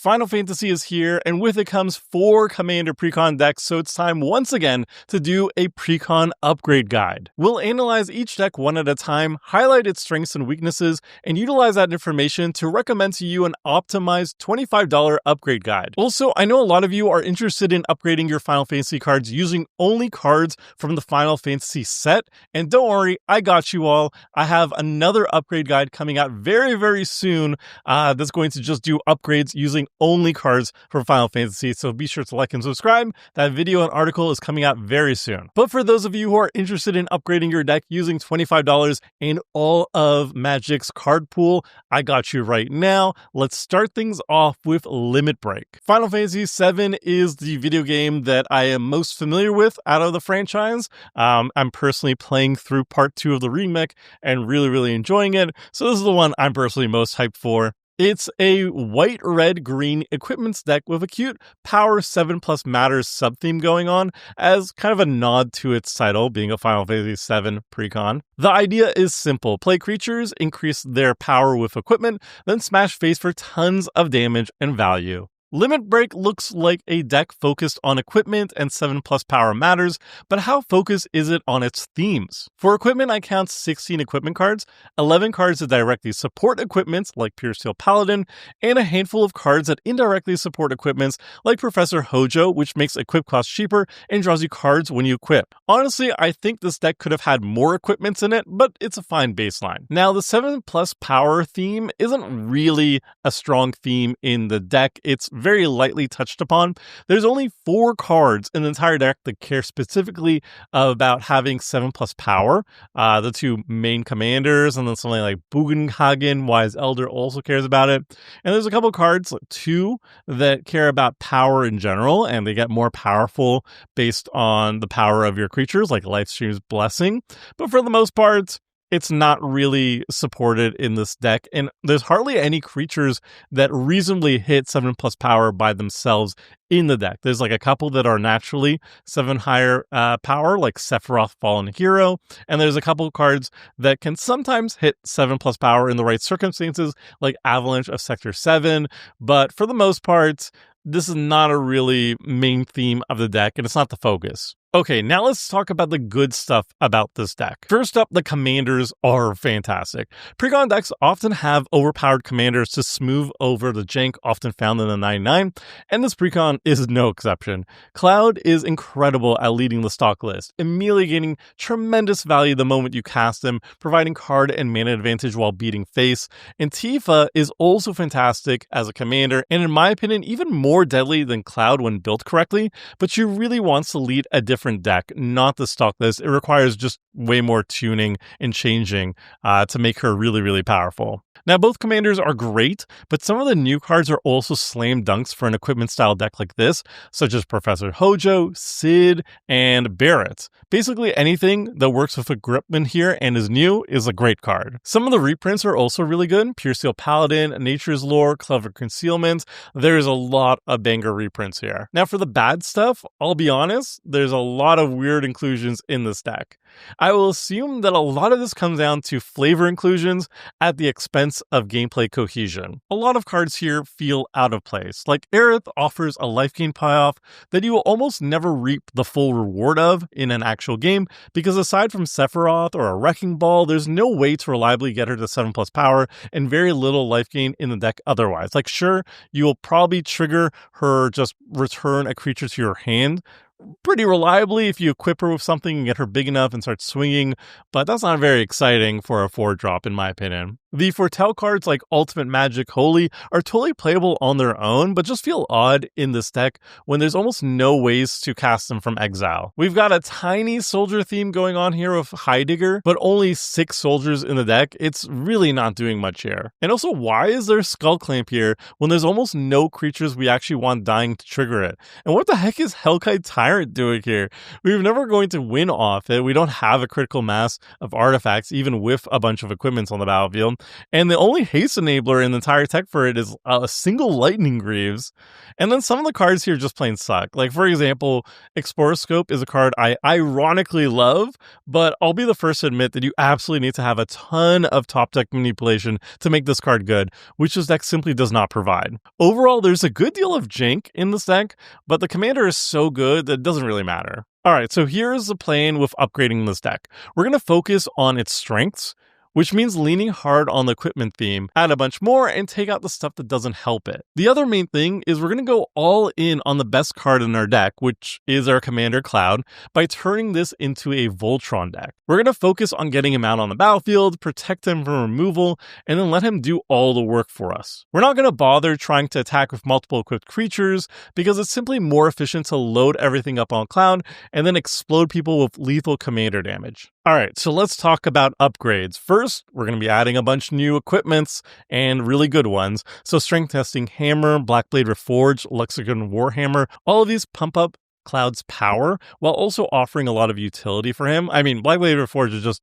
Final Fantasy is here, and with it comes 4 Commander Precon decks, so it's time once again to do a Precon upgrade guide. We'll analyze each deck one at a time, highlight its strengths and weaknesses, and utilize that information to recommend to you an optimized $25 upgrade guide. Also, I know a lot of you are interested in upgrading your Final Fantasy cards using only cards from the Final Fantasy set, and don't worry, I got you all. I have another upgrade guide coming out very soon that's going to just do upgrades using only cards from Final Fantasy, so be sure to like and subscribe. That video and article is coming out very soon. But for those of you who are interested in upgrading your deck using $25 and all of Magic's card pool, I got you right now. Let's start things off with Limit Break. Final Fantasy VII is the video game that I am most familiar with out of the franchise. I'm personally playing through part 2 of the remake and really enjoying it, so this is the one I'm personally most hyped for. It's a white, red, green equipments deck with a cute Power 7 Plus Matters sub-theme going on as kind of a nod to its title, being a Final Fantasy VII Precon. The idea is simple. Play creatures, increase their power with equipment, then smash face for tons of damage and value. Limit Break looks like a deck focused on equipment and 7 plus power matters, but how focused is it on its themes? For equipment, I count 16 equipment cards, 11 cards that directly support equipments like Pure Steel Paladin, and a handful of cards that indirectly support equipments like Professor Hojo, which makes equip costs cheaper and draws you cards when you equip. Honestly, I think this deck could have had more equipments in it, but it's a fine baseline. Now, the 7 plus power theme isn't really a strong theme in the deck. It's very lightly touched upon. There's only 4 cards in the entire deck that care specifically about having 7 plus power. The 2 main commanders, and then something like Bugenhagen, Wise Elder also cares about it. And there's a couple cards, like 2, that care about power in general, and they get more powerful based on the power of your creatures, like Lifestream's Blessing. But for the most part, it's not really supported in this deck, and there's hardly any creatures that reasonably hit 7 plus power by themselves in the deck. There's like a couple that are naturally 7 higher power, like Sephiroth Fallen Hero, and there's a couple cards that can sometimes hit 7 plus power in the right circumstances, like Avalanche of Sector 7, but for the most part, this is not a really main theme of the deck, and it's not the focus. Okay, now let's talk about the good stuff about this deck. First up, the commanders are fantastic. Precon decks often have overpowered commanders to smooth over the jank often found in the 99, and this Precon is no exception. Cloud is incredible at leading the stock list, immediately gaining tremendous value the moment you cast him, providing card and mana advantage while beating face. And Tifa is also fantastic as a commander, and in my opinion, even more deadly than Cloud when built correctly, but she really wants to lead a different deck, not the stock list. It requires just way more tuning and changing to make her really powerful. Now, both commanders are great, but some of the new cards are also slam dunks for an equipment style deck like this, such as Professor Hojo, Sid, and Barrett. Basically anything that works with equipment here and is new is a great card. Some of the reprints are also really good. Pure Steel Paladin, Nature's Lore, Clever Concealment. There's a lot of banger reprints here. Now, for the bad stuff, I'll be honest, there's a lot of weird inclusions in this deck. I will assume that a lot of this comes down to flavor inclusions at the expense of gameplay cohesion. A lot of cards here feel out of place. Like Aerith offers a life gain payoff that you will almost never reap the full reward of in an actual game, because aside from Sephiroth or a Wrecking Ball, there's no way to reliably get her to 7 plus power and very little life gain in the deck otherwise. Like sure, you will probably trigger her just return a creature to your hand pretty reliably if you equip her with something and get her big enough and start swinging, but that's not very exciting for a 4-drop in my opinion. The Foretell cards like Ultimate Magic Holy are totally playable on their own, but just feel odd in this deck when there's almost no ways to cast them from exile. We've got a tiny soldier theme going on here with Heidegger, but only 6 soldiers in the deck. It's really not doing much here. And also, why is there Skull Clamp here when there's almost no creatures we actually want dying to trigger it? And what the heck is Hellkite Tyrant Tyrant doing here? We're never going to win off it. We don't have a critical mass of artifacts, even with a bunch of equipments on the battlefield. And the only haste enabler in the entire tech for it is a single Lightning Greaves. And then some of the cards here just plain suck. Like, for example, Exploroscope is a card I ironically love, but I'll be the first to admit that you absolutely need to have a ton of top deck manipulation to make this card good, which this deck simply does not provide. Overall, there's a good deal of jank in this deck, but the commander is so good that it doesn't really matter. Alright, so here's the plan with upgrading this deck. We're going to focus on its strengths, which means leaning hard on the equipment theme, add a bunch more, and take out the stuff that doesn't help it. The other main thing is we're going to go all in on the best card in our deck, which is our Commander Cloud, by turning this into a Voltron deck. We're going to focus on getting him out on the battlefield, protect him from removal, and then let him do all the work for us. We're not going to bother trying to attack with multiple equipped creatures, because it's simply more efficient to load everything up on Cloud, and then explode people with lethal commander damage. Alright, so let's talk about upgrades. First, we're going to be adding a bunch of new equipments, and really good ones. So Strength Testing Hammer, Blackblade Reforged, Lexicon Warhammer, all of these pump up Cloud's power, while also offering a lot of utility for him. I mean, Blackblade Reforged is just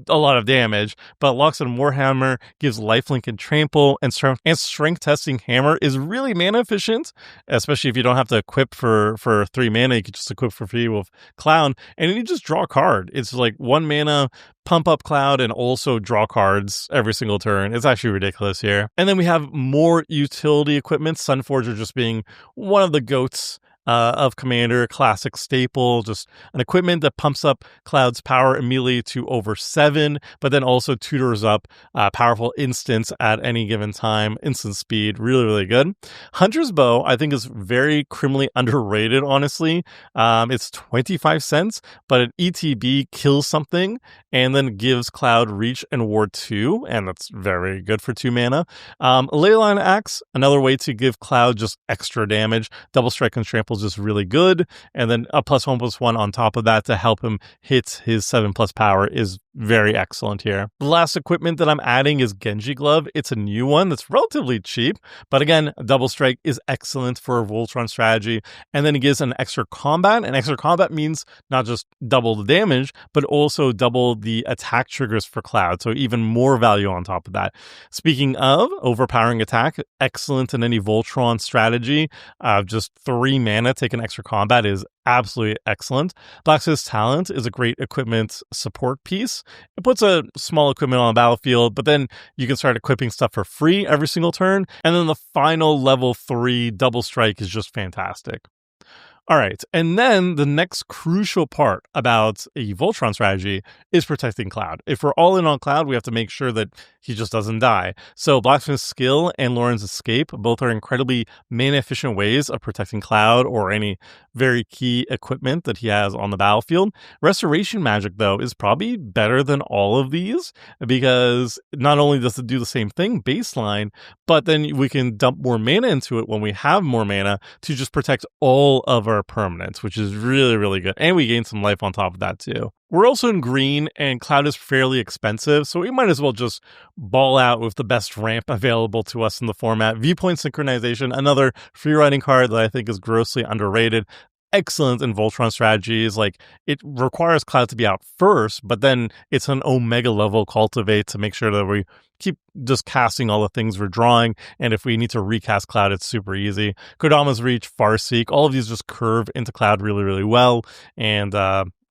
a lot of damage, but Lexicon Warhammer gives lifelink and trample, and Strength Testing Hammer is really mana efficient, especially if you don't have to equip for 3 mana. You can just equip for free with Cloud, and then you just draw a card. It's like 1 mana, pump up Cloud, and also draw cards every single turn. It's actually ridiculous here. And then we have more utility equipment, Sunforger just being one of the goats of Commander, classic staple, just an equipment that pumps up Cloud's power immediately to over 7, but then also tutors up powerful instants at any given time, instant speed, really, really good. Hunter's Bow, I think, is very criminally underrated, honestly. It's 25 cents, but an ETB kills something and then gives Cloud reach and ward 2, and that's very good for 2 mana. Leyline Axe, another way to give Cloud just extra damage. Double Strike and Trample is just really good, and then a +1/+1 on top of that to help him hit his 7+ power is very excellent here. The last equipment that I'm adding is Genji Glove. It's a new one that's relatively cheap, but again, Double Strike is excellent for a Voltron strategy, and then it gives an extra combat, and extra combat means not just double the damage, but also double the attack triggers for Cloud, so even more value on top of that. Speaking of overpowering attack, excellent in any Voltron strategy. Just 3 mana, take an extra combat is absolutely excellent. Blacksmith's Talent is a great equipment support piece. It puts a small equipment on the battlefield, but then you can start equipping stuff for free every single turn. And then the final level 3 Double Strike is just fantastic. All right, and then the next crucial part about a Voltron strategy is protecting Cloud. If we're all in on Cloud, we have to make sure that he just doesn't die. So Blacksmith's Skill and Lauren's Escape both are incredibly mana-efficient ways of protecting Cloud or any very key equipment that he has on the battlefield. Restoration Magic, though, is probably better than all of these because not only does it do the same thing, baseline, but then we can dump more mana into it when we have more mana to just protect all of our permanents, which is really, really good. And we gain some life on top of that too. We're also in green, and Cloud is fairly expensive, so we might as well just ball out with the best ramp available to us in the format. Viewpoint Synchronization, another free writing card that I think is grossly underrated. Excellent in Voltron strategies. Like, it requires Cloud to be out first, but then it's an Omega level cultivate to make sure that we keep just casting all the things we're drawing, and if we need to recast Cloud, it's super easy. Kodama's Reach, Farseek, all of these just curve into Cloud really, really well, and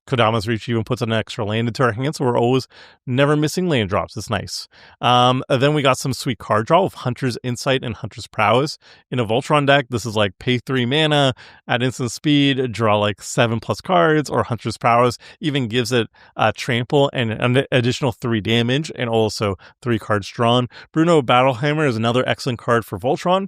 Kodama's Reach even puts an extra land into our hands, so we're always never missing land drops. It's nice. Then we got some sweet card draw with Hunter's Insight and Hunter's Prowess. In a Voltron deck, this is like pay 3 mana, at instant speed, draw like 7+ cards, or Hunter's Prowess even gives it trample and an additional 3 damage, and also 3 cards drawn. Bruno Battlehammer is another excellent card for Voltron.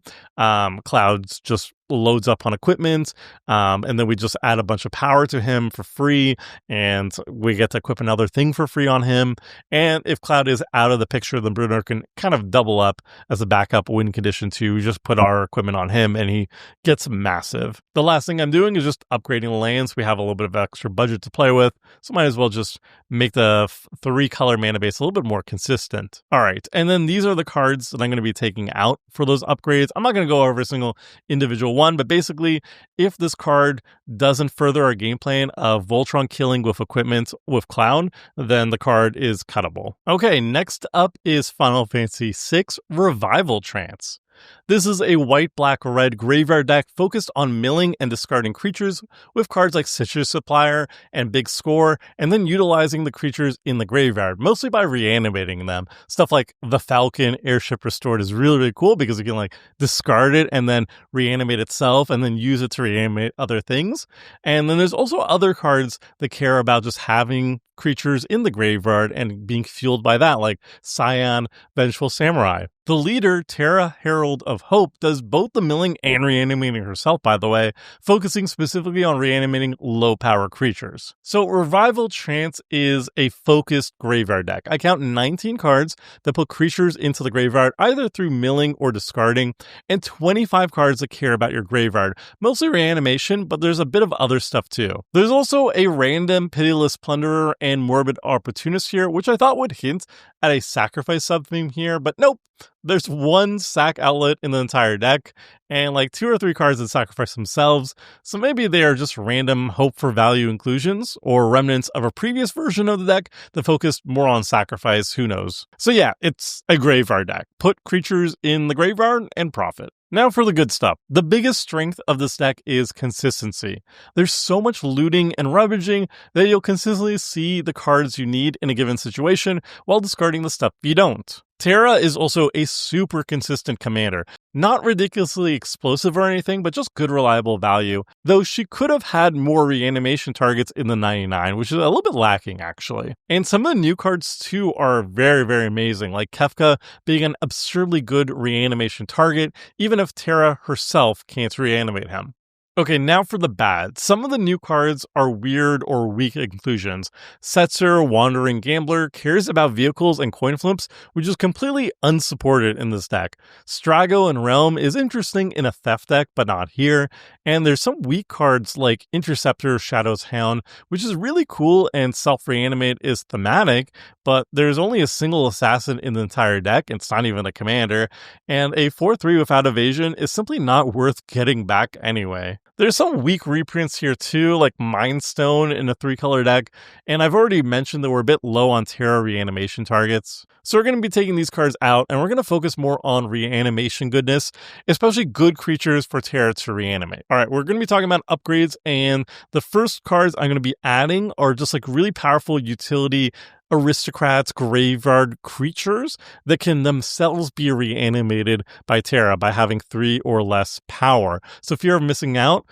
Cloud's just loads up on equipment, and then we just add a bunch of power to him for free, and we get to equip another thing for free on him. And if Cloud is out of the picture, then Bruno can kind of double up as a backup win condition too. We just put our equipment on him and he gets massive. The last thing I'm doing is just upgrading the lands. We have a little bit of extra budget to play with, so might as well just make the 3-color mana base a little bit more consistent. All right, and then these are the cards that I'm going to be taking out for those upgrades. I'm not going to go over a single individual 101, but basically, if this card doesn't further our game plan of Voltron killing with equipment with Clown, then the card is cuttable. Okay, next up is Final Fantasy VI Revival Trance. This is a white, black, red graveyard deck focused on milling and discarding creatures with cards like Citrus Supplier and Big Score, and then utilizing the creatures in the graveyard, mostly by reanimating them. Stuff like the Falcon Airship Restored is really, really cool because you can like discard it and then reanimate itself and then use it to reanimate other things. And then there's also other cards that care about just having creatures in the graveyard and being fueled by that, like Scion, Vengeful Samurai. The leader, Terra Herald of Hope, does both the milling and reanimating herself, by the way, focusing specifically on reanimating low-power creatures. So Revival Trance is a focused graveyard deck. I count 19 cards that put creatures into the graveyard either through milling or discarding, and 25 cards that care about your graveyard, mostly reanimation, but there's a bit of other stuff too. There's also a random Pitiless Plunderer and Morbid Opportunist here, which I thought would hint at a sacrifice subtheme here, but nope. There's one sack outlet in the entire deck, and like 2 or 3 cards that sacrifice themselves, so maybe they are just random hope for value inclusions, or remnants of a previous version of the deck that focused more on sacrifice, who knows. So yeah, it's a graveyard deck. Put creatures in the graveyard and profit. Now for the good stuff. The biggest strength of this deck is consistency. There's so much looting and rummaging that you'll consistently see the cards you need in a given situation while discarding the stuff you don't. Terra is also a super consistent commander. Not ridiculously explosive or anything, but just good reliable value, though she could have had more reanimation targets in the 99, which is a little bit lacking actually. And some of the new cards too are very, very amazing, like Kefka being an absurdly good reanimation target, even if Terra herself can't reanimate him. Okay, now for the bad. Some of the new cards are weird or weak inclusions. Setzer, Wandering Gambler, cares about vehicles and coin flips, which is completely unsupported in this deck. Strago and Realm is interesting in a theft deck, but not here. And there's some weak cards like Interceptor, Shadow's Hound, which is really cool, and Self-Reanimate is thematic, but there's only a single assassin in the entire deck, it's not even a commander, and a 4/3 without evasion is simply not worth getting back anyway. There's some weak reprints here too, like Mind Stone in a 3-color deck, and I've already mentioned that we're a bit low on Terra reanimation targets. So we're going to be taking these cards out, and we're going to focus more on reanimation goodness, especially good creatures for Terra to reanimate. Alright, we're going to be talking about upgrades, and the first cards I'm going to be adding are just like really powerful utility aristocrats, graveyard creatures that can themselves be reanimated by Terra by having 3 or less power. So fear of missing out,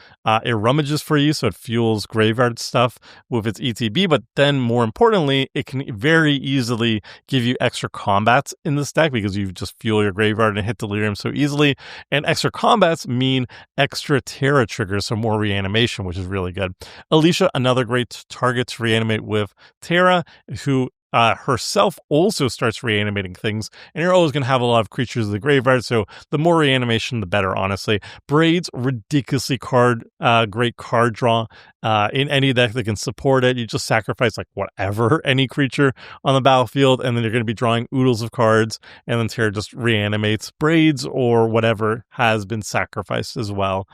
it rummages for you, so it fuels graveyard stuff with its ETB, but then more importantly, it can very easily give you extra combats in this deck because you just fuel your graveyard and hit Delirium so easily, and extra combats mean extra Terra triggers, so more reanimation, which is really good. Alicia, another great target to reanimate with Terra, who herself also starts reanimating things, and you're always going to have a lot of creatures in the graveyard, so the more reanimation, the better, honestly. Braids, ridiculously great card draw. In any deck that can support it, you just sacrifice like whatever, any creature on the battlefield, and then you're going to be drawing oodles of cards, and then Terra just reanimates Braids or whatever has been sacrificed as well.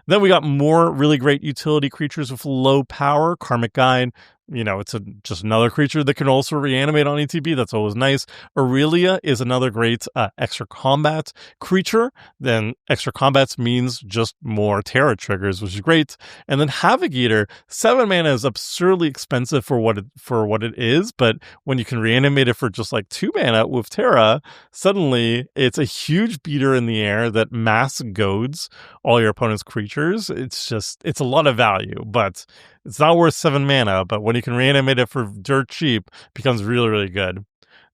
Then we got more really great utility creatures with low power. Karmic Guide, you know, it's just another creature that can also reanimate on ETB. That's always nice. Aurelia is another great extra combat creature. Then extra combats means just more Terra triggers, which is great. And then Havoc Eater, 7 mana is absurdly expensive for what it is, but when you can reanimate it for just like 2 mana with Terra, suddenly it's a huge beater in the air that mass goads all your opponent's creatures. It's a lot of value, but it's not worth 7 mana, but when you can reanimate it for dirt cheap, it becomes really, really good.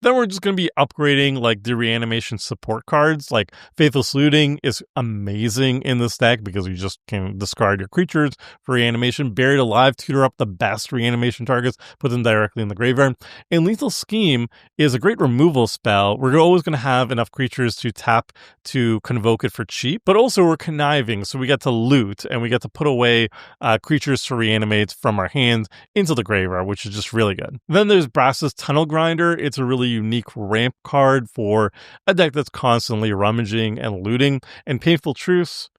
Then we're just going to be upgrading like the reanimation support cards. Like Faithless Looting is amazing in this deck because you just can discard your creatures for reanimation. Buried Alive, tutor up the best reanimation targets, put them directly in the graveyard. And Lethal Scheme is a great removal spell. We're always going to have enough creatures to tap to convoke it for cheap, but also we're conniving, so we get to loot and we get to put away creatures to reanimate from our hands into the graveyard, which is just really good. Then there's Brass's Tunnel Grinder. It's a really unique ramp card for a deck that's constantly rummaging and looting. And Painful Truce,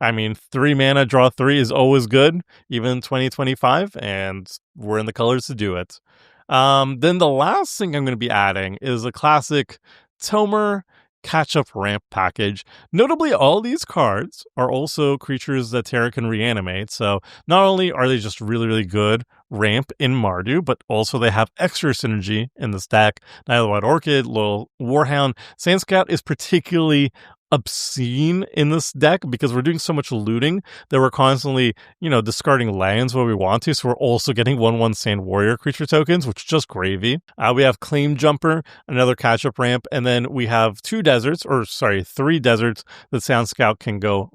I mean, 3 mana, draw 3 is always good, even in 2025, and we're in the colors to do it. Then the last thing I'm going to be adding is a classic Tomer catch-up ramp package. Notably, all these cards are also creatures that Terra can reanimate, so not only are they just really, really good ramp in Mardu, but also they have extra synergy in this deck. Nihilwhite Orchid, Loyal Warhound. Sand Scout is particularly obscene in this deck because we're doing so much looting that we're constantly, discarding lands where we want to. So we're also getting 1/1 Sand Warrior creature tokens, which is just gravy. We have Claim Jumper, another catch-up ramp, and then we have 3 deserts that Sand Scout can go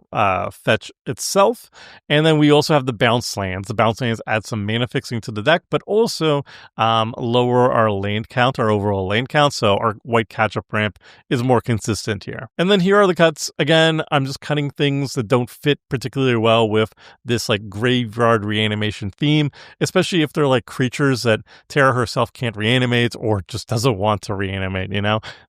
fetch itself. And then we also have the Bounce Lands. The Bounce Lands add some mana fixing to the deck, but also lower our land count, our overall land count. So our white catch-up ramp is more consistent here. And then here are the cuts. Again, I'm just cutting things that don't fit particularly well with this graveyard reanimation theme, especially if they're creatures that Terra herself can't reanimate or just doesn't want to reanimate,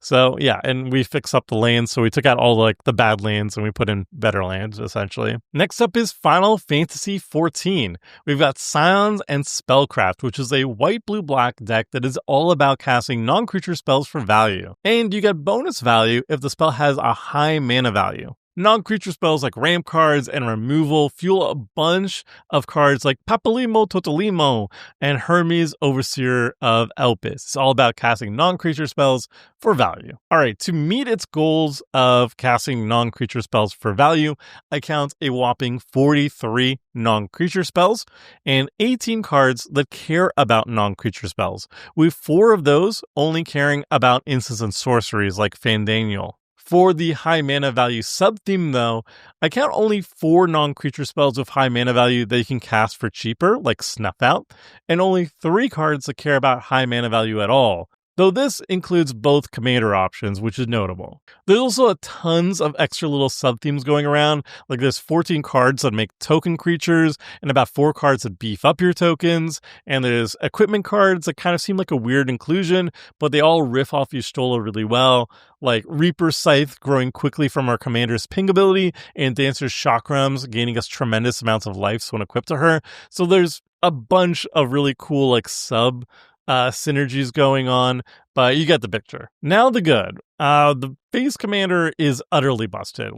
So yeah, and we fix up the lands. So we took out all the bad lands and we put in better lands, essentially. Next up is Final Fantasy XIV. We've got Scions and Spellcraft, which is a white-blue-black deck that is all about casting non-creature spells for value. And you get bonus value if the spell has a high mana value. Non-creature spells like ramp cards and removal fuel a bunch of cards like Papalimo Totalimo and Hermes Overseer of Elpis. It's all about casting non-creature spells for value. Alright, to meet its goals of casting non-creature spells for value, I count a whopping 43 non-creature spells and 18 cards that care about non-creature spells, with 4 of those only caring about instants and sorceries like Fandaniel. For the high mana value sub-theme, though, I count only 4 non-creature spells with high mana value that you can cast for cheaper, like Snuff Out, and only 3 cards that care about high mana value at all, though this includes both commander options, which is notable. There's also tons of extra little sub-themes going around, like there's 14 cards that make token creatures, and about 4 cards that beef up your tokens, and there's equipment cards that kind of seem like a weird inclusion, but they all riff off Y'shtola really well, like Reaper's Scythe growing quickly from our commander's ping ability, and Dancer's Chakrams gaining us tremendous amounts of life when equipped to her. So there's a bunch of really cool synergies going on, but you get the picture. Now the good. The base commander is utterly busted,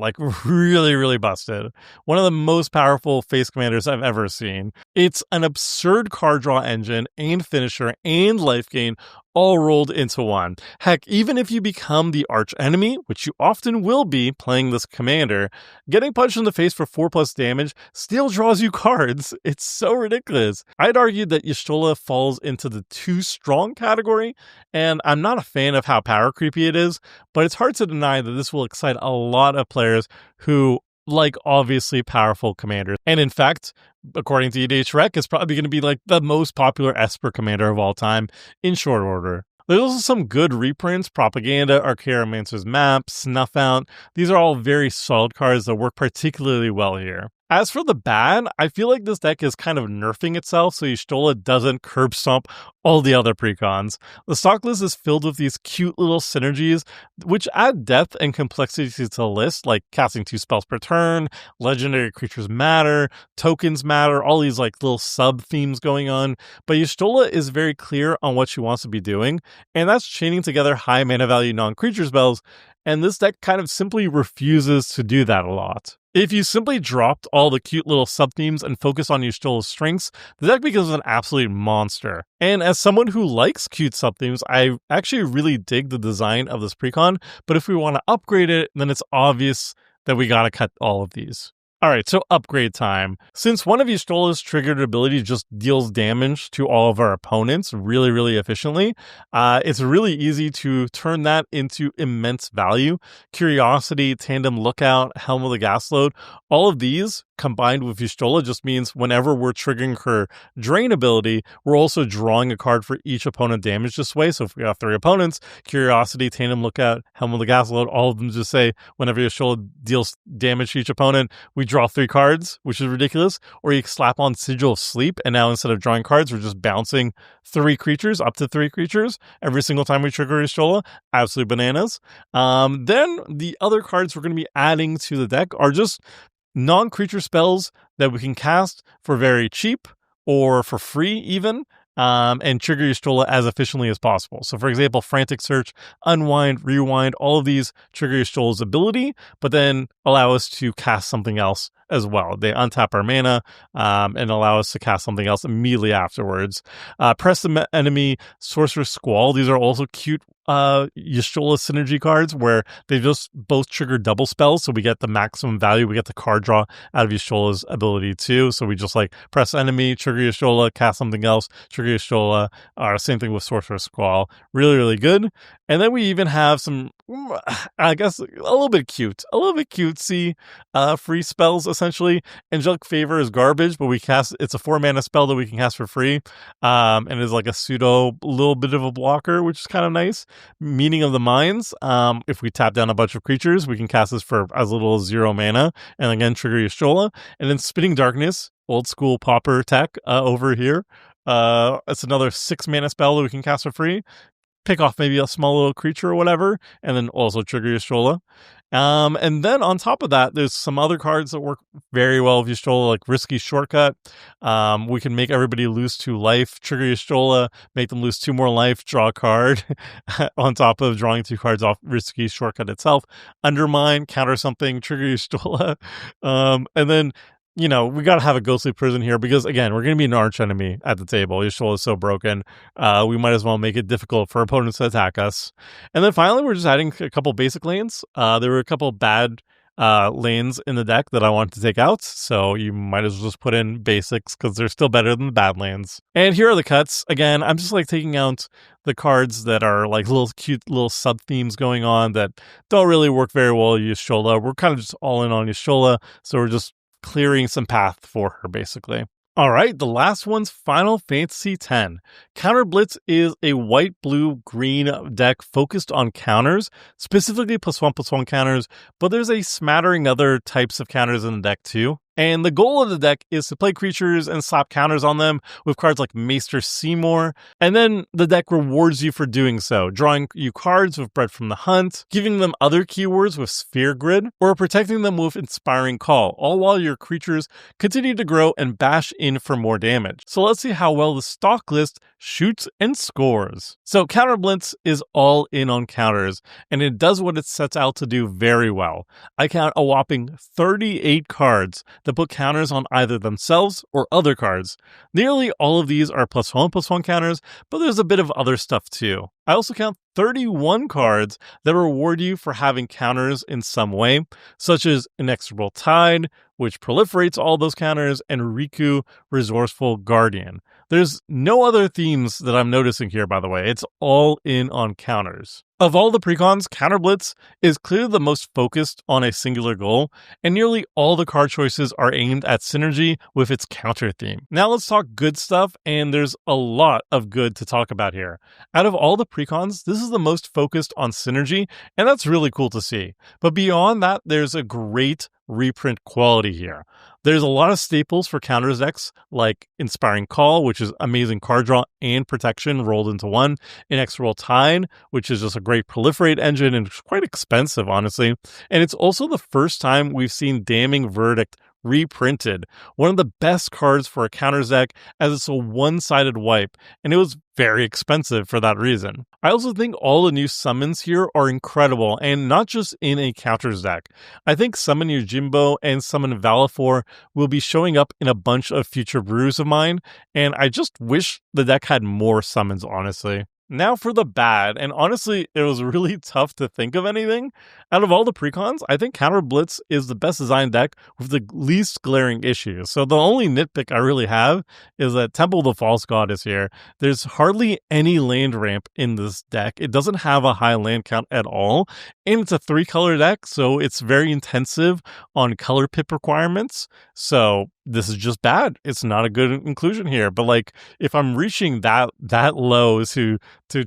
really, really busted. One of the most powerful face commanders I've ever seen. It's an absurd card draw engine and finisher and life gain all rolled into one. Heck, even if you become the arch enemy, which you often will be playing this commander, getting punched in the face for 4+ damage still draws you cards. It's so ridiculous. I'd argue that Y'shtola falls into the too strong category, and I'm not a fan of how power creepy it is, but it's hard to deny that this will excite a lot of players who like obviously powerful commanders. And in fact, according to EDH Rec, it's probably going to be the most popular Esper commander of all time in short order. There's also some good reprints: Propaganda, Archaeomancer's Map, Snuff Out. These are all very solid cards that work particularly well here. As for the bad, I feel like this deck is kind of nerfing itself so Y'shtola doesn't curb stomp all the other precons. The stock list is filled with these cute little synergies which add depth and complexity to the list, like casting 2 spells per turn, legendary creatures matter, tokens matter, all these little sub-themes going on. But Y'shtola is very clear on what she wants to be doing, and that's chaining together high mana value non-creature spells, and this deck kind of simply refuses to do that a lot. If you simply dropped all the cute little sub-themes and focus on Y'shtola's strengths, the deck becomes an absolute monster. And as someone who likes cute sub-themes, I actually really dig the design of this precon, but if we want to upgrade it, then it's obvious that we gotta cut all of these. Alright, so upgrade time. Since one of Y'shtola's triggered abilities just deals damage to all of our opponents really, really efficiently, it's really easy to turn that into immense value. Curiosity, Tandem Lookout, Helm of the Gasload, all of these combined with Y'shtola just means whenever we're triggering her Drain ability, we're also drawing a card for each opponent damage this way. So if we have 3 opponents, Curiosity, Tandem Lookout, Helm of the Gasload, all of them just say whenever Y'shtola deals damage to each opponent, we draw 3 cards, which is ridiculous. Or you slap on Sigil of Sleep, and now instead of drawing cards, we're just bouncing 3 creatures, up to 3 creatures, every single time we trigger Y'shtola. Absolutely bananas. Then the other cards we're going to be adding to the deck are just non-creature spells that we can cast for very cheap or for free even, and trigger your Stola as efficiently as possible. So for example, Frantic Search, Unwind, Rewind, all of these trigger your Stola's ability, but then allow us to cast something else as well. They untap our mana and allow us to cast something else immediately afterwards. Press the enemy, Sorcerer's Squall. These are also cute Y'shtola synergy cards where they just both trigger double spells, so we get the maximum value. We get the card draw out of Y'shtola's ability too. So we just like press enemy, trigger Y'shtola, cast something else, trigger Y'shtola. Same thing with Sorcerer's Squall. Really, really good. And then we even have some, I guess, a little bit cutesy free spells essentially. Angelic Favor is garbage, but it's a 4-mana spell that we can cast for free, and is like a pseudo little bit of a blocker, which is kind of nice. Meaning of the Minds, if we tap down a bunch of creatures, we can cast this for as little as 0 mana, and again trigger Y'shtola. And then Spitting Darkness, old school pauper tech over here. It's another 6-mana spell that we can cast for free. Pick off maybe a small little creature or whatever, and then also trigger Y'shtola. And then on top of that, there's some other cards that work very well with Y'shtola, like Risky Shortcut. We can make everybody lose 2 life, trigger Y'shtola, make them lose 2 more life, draw a card, on top of drawing 2 cards off Risky Shortcut itself. Undermine, counter something, trigger Y'shtola. And then, we got to have a Ghostly Prison here because, again, we're going to be an arch enemy at the table. Y'shtola is so broken. We might as well make it difficult for opponents to attack us. And then finally, we're just adding a couple basic lanes. There were a couple bad lanes in the deck that I wanted to take out, so you might as well just put in basics because they're still better than the bad lanes. And here are the cuts. Again, I'm just like taking out the cards that are like little cute little sub themes going on that don't really work very well with Y'shtola. We're kind of just all in on Y'shtola, so we're just clearing some path for her, basically. All right, the last one's Final Fantasy X. Counter Blitz is a white, blue, green deck focused on counters, specifically +1/+1 counters, but there's a smattering other types of counters in the deck too. And the goal of the deck is to play creatures and slap counters on them with cards like Maester Seymour, and then the deck rewards you for doing so, drawing you cards with Bread from the Hunt, giving them other keywords with Sphere Grid, or protecting them with Inspiring Call, all while your creatures continue to grow and bash in for more damage. So let's see how well the stock list shoots and scores. So Counter Blitz is all in on counters, and it does what it sets out to do very well. I count a whopping 38 cards that put counters on either themselves or other cards. Nearly all of these are +1/+1 counters, but there's a bit of other stuff too. I also count 31 cards that reward you for having counters in some way, such as Inexorable Tide, which proliferates all those counters, and Riku, Resourceful Guardian. There's no other themes that I'm noticing here, by the way. It's all in on counters. Of all the precons, Counter Blitz is clearly the most focused on a singular goal, and nearly all the card choices are aimed at synergy with its counter theme. Now let's talk good stuff, and there's a lot of good to talk about here. Out of all the precons, this is the most focused on synergy, and that's really cool to see. But beyond that, there's a great reprint quality here. There's a lot of staples for counters decks, like Inspiring Call, which is amazing card draw and protection rolled into one. Inexorable Tide, which is just a great proliferate engine and it's quite expensive, honestly. And it's also the first time we've seen Damning Verdict reprinted. One of the best cards for a counters deck, as it's a one-sided wipe, and it was very expensive for that reason. I also think all the new summons here are incredible, and not just in a counters deck. I think Summon Yojimbo and Summon Valifor will be showing up in a bunch of future brews of mine, and I just wish the deck had more summons, honestly. Now for the bad, and honestly, it was really tough to think of anything. Out of all the precons, I think Counter Blitz is the best designed deck with the least glaring issues. So the only nitpick I really have is that Temple of the False God is here. There's hardly any land ramp in this deck. It doesn't have a high land count at all, and it's a 3-color deck, so it's very intensive on color pip requirements. So this is just bad. It's not a good inclusion here. But like, if I'm reaching that low to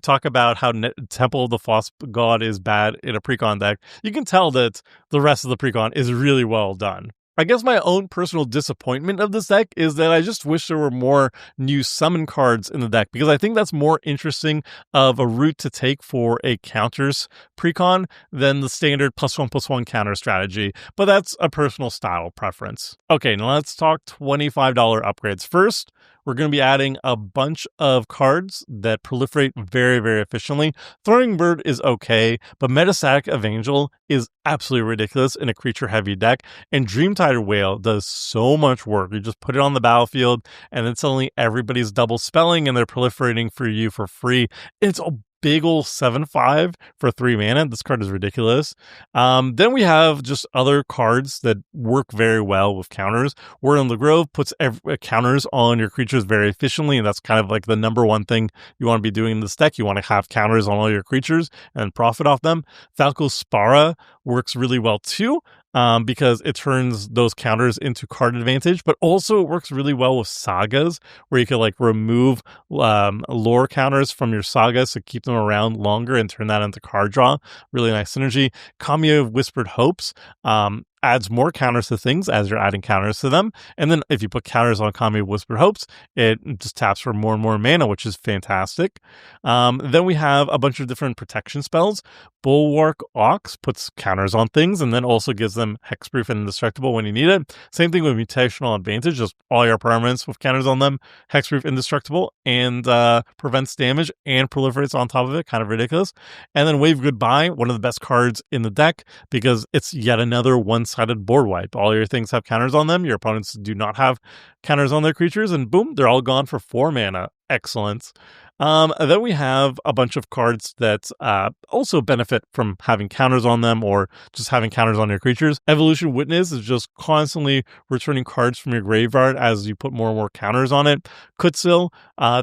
talk about how Temple of the False God is bad in a precon deck, you can tell that the rest of the precon is really well done. I guess my own personal disappointment of this deck is that I just wish there were more new summon cards in the deck, because I think that's more interesting of a route to take for a counters precon than the standard +1/+1 counter strategy, but that's a personal style preference. Okay, now let's talk $25 upgrades. First, we're going to be adding a bunch of cards that proliferate very, very efficiently. Throwing Bird is okay, but Metastatic Evangel is absolutely ridiculous in a creature-heavy deck, and Dreamtide Whale does so much work. You just put it on the battlefield, and then suddenly everybody's double spelling, and they're proliferating for you for free. It's a big ol' 7/5 for 3 mana. This card is ridiculous. Then we have just other cards that work very well with counters. Word on the Grove puts counters on your creatures very efficiently, and that's kind of like the number one thing you want to be doing in this deck. You want to have counters on all your creatures and profit off them. Falco Spara works really well too, because it turns those counters into card advantage, but also it works really well with sagas, where you can like remove lore counters from your sagas to keep them around longer and turn that into card draw. Really nice synergy. Kamiya of Whispered Hopes adds more counters to things as you're adding counters to them. And then if you put counters on Kamiya of Whispered Hopes, it just taps for more and more mana, which is fantastic. Then we have a bunch of different protection spells. Bulwark Ox puts counters on things and then also gives them hexproof and indestructible when you need it. Same thing with Mutational Advantage, just all your permanents with counters on them, hexproof, indestructible, and prevents damage and proliferates on top of it. Kind of ridiculous. And then Wave Goodbye, one of the best cards in the deck, because it's yet another one-sided board wipe. All your things have counters on them, your opponents do not have counters on their creatures, and boom, they're all gone for 4 mana. Excellent. Then we have a bunch of cards that also benefit from having counters on them or just having counters on your creatures. Evolution Witness is just constantly returning cards from your graveyard as you put more and more counters on it. Kutsil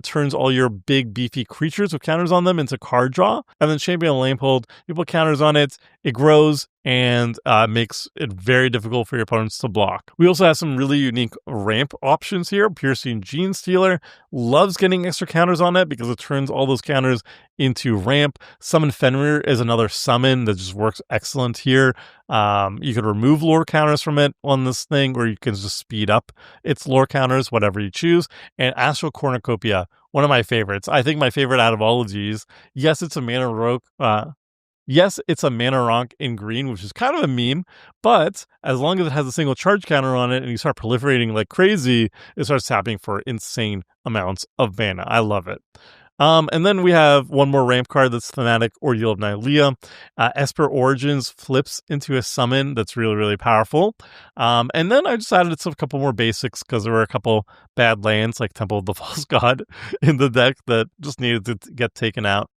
turns all your big beefy creatures with counters on them into card draw. And then Champion Lamphold, you put counters on it, it grows and makes it very difficult for your opponents to block. We also have some really unique ramp options here. Piercing Gene Stealer loves getting extra counters on it because it turns all those counters into ramp. Summon Fenrir is another summon that just works excellent here. You could remove lore counters from it on this thing, or you can just speed up its lore counters, whatever you choose. And Astral Cornucopia, one of my favorites. I think my favorite out of all of these. Yes, it's a mana rogue. Yes, it's a mana rock in green, which is kind of a meme, but as long as it has a single charge counter on it and you start proliferating like crazy, it starts tapping for insane amounts of mana. I love it. And then we have one more ramp card that's thematic, Ordeal of Nylea. Esper Origins flips into a summon that's really, really powerful. And then I just added a couple more basics because there were a couple bad lands like Temple of the False God in the deck that just needed to get taken out.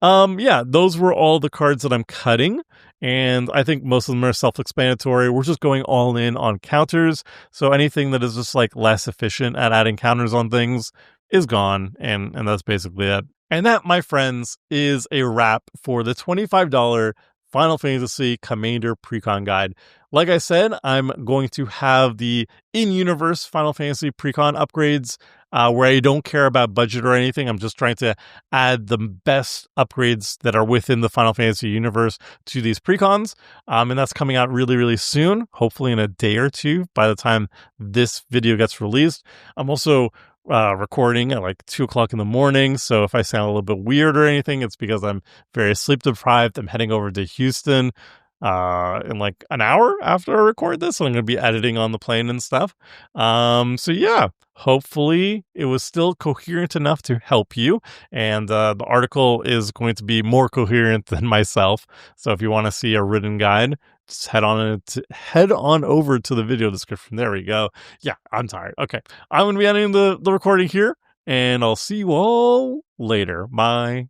Yeah, those were all the cards that I'm cutting, and I think most of them are self-explanatory. We're just going all in on counters, so anything that is just like less efficient at adding counters on things is gone, and that's basically it. And that, my friends, is a wrap for the $25 Final Fantasy Commander Precon Guide. Like I said, I'm going to have the in-universe Final Fantasy Precon upgrades where I don't care about budget or anything. I'm just trying to add the best upgrades that are within the Final Fantasy universe to these Precons. And that's coming out really, really soon, hopefully in a day or two by the time this video gets released. I'm also recording at like 2 o'clock in the morning. So if I sound a little bit weird or anything, it's because I'm very sleep deprived. I'm heading over to Houston in like an hour after I record this. So I'm going to be editing on the plane and stuff. So yeah, hopefully it was still coherent enough to help you. And the article is going to be more coherent than myself. So if you want to see a written guide, just head on over to the video description. There we go. Yeah, I'm tired. Okay. I'm going to be ending the recording here, and I'll see you all later. Bye.